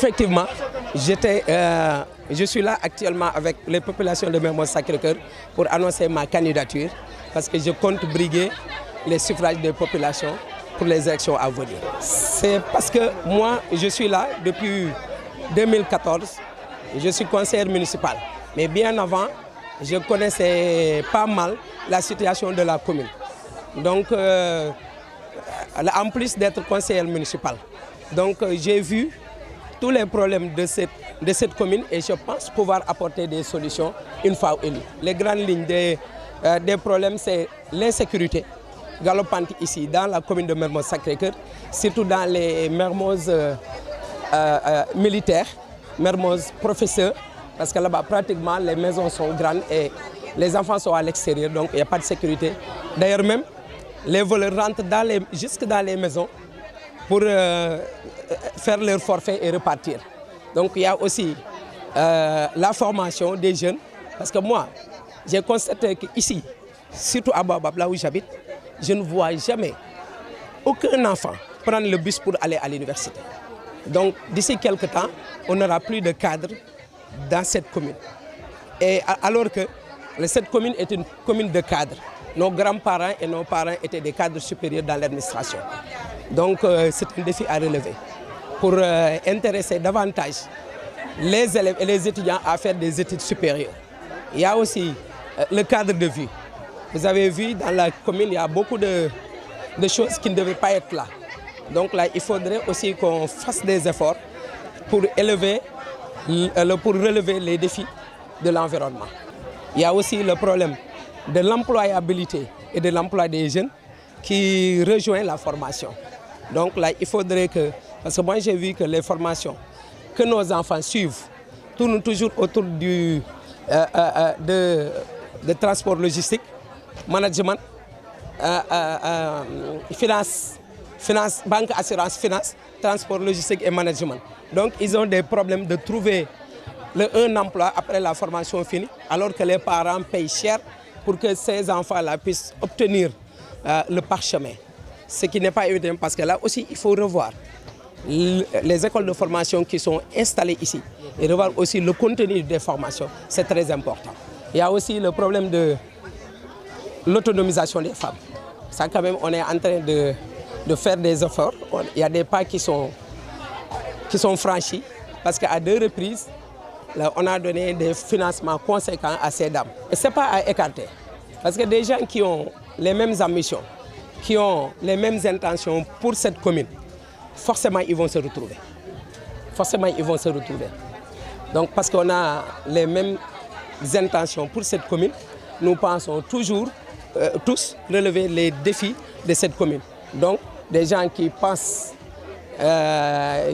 Effectivement, je suis là actuellement avec les populations de Mermoz Sacré-Cœur pour annoncer ma candidature parce que je compte briguer les suffrages des populations pour les élections à venir. C'est parce que moi, je suis là depuis 2014, je suis conseiller municipal. Mais bien avant, je connaissais pas mal la situation de la commune. Donc, en plus d'être conseiller municipal, donc j'ai vu tous les problèmes de cette commune et je pense pouvoir apporter des solutions une fois élu. Les grandes lignes des problèmes, c'est l'insécurité galopante ici dans la commune de Mermoz Sacré-Cœur, surtout dans les Mermoz militaires, Mermoz professeurs, parce que là-bas pratiquement les maisons sont grandes et les enfants sont à l'extérieur, donc il n'y a pas de sécurité. D'ailleurs même, les voleurs rentrent jusque dans les maisons pour faire leur forfait et repartir. Donc il y a aussi la formation des jeunes, parce que moi, j'ai constaté qu'ici, surtout à Baobab, là où j'habite, je ne vois jamais aucun enfant prendre le bus pour aller à l'université. Donc d'ici quelques temps, on n'aura plus de cadres dans cette commune. Et alors que cette commune est une commune de cadres. Nos grands-parents et nos parents étaient des cadres supérieurs dans l'administration. Donc c'est un défi à relever pour intéresser davantage les élèves et les étudiants à faire des études supérieures. Il y a aussi le cadre de vie. Vous avez vu, dans la commune, il y a beaucoup de choses qui ne devaient pas être là. Donc là, il faudrait aussi qu'on fasse des efforts pour relever les défis de l'environnement. Il y a aussi le problème de l'employabilité et de l'emploi des jeunes qui rejoint la formation. Donc là, il faudrait que, parce que moi j'ai vu que les formations que nos enfants suivent tournent toujours autour de transport logistique, management, finance, banque, assurance, finance, transport logistique et management. Donc ils ont des problèmes de trouver un emploi après la formation finie, alors que les parents payent cher pour que ces enfants-là puissent obtenir le parchemin. Ce qui n'est pas évident parce que là aussi, il faut revoir les écoles de formation qui sont installées ici et revoir aussi le contenu des formations. C'est très important. Il y a aussi le problème de l'autonomisation des femmes. Ça, quand même, on est en train de faire des efforts. Il y a des pas qui sont franchis parce qu'à 2 reprises, là, on a donné des financements conséquents à ces dames. Et ce n'est pas à écarter. Parce que des gens qui ont les mêmes ambitions, qui ont les mêmes intentions pour cette commune, forcément ils vont se retrouver. Forcément ils vont se retrouver. Donc parce qu'on a les mêmes intentions pour cette commune, nous pensons toujours, tous, relever les défis de cette commune. Donc des gens qui pensent,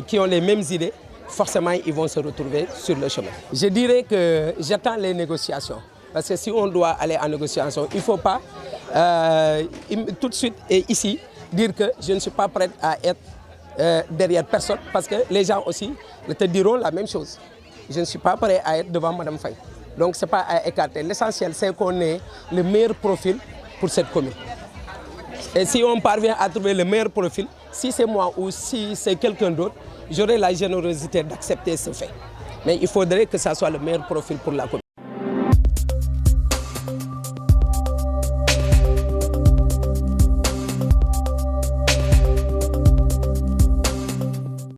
qui ont les mêmes idées, forcément ils vont se retrouver sur le chemin. Je dirais que j'attends les négociations. Parce que si on doit aller en négociation, il ne faut pas tout de suite et ici dire que je ne suis pas prête à être derrière personne. Parce que les gens aussi te diront la même chose. Je ne suis pas prêt à être devant Mme Faye. Donc ce n'est pas à écarter. L'essentiel, c'est qu'on ait le meilleur profil pour cette commune. Et si on parvient à trouver le meilleur profil, si c'est moi ou si c'est quelqu'un d'autre, j'aurai la générosité d'accepter ce fait. Mais il faudrait que ça soit le meilleur profil pour la commune.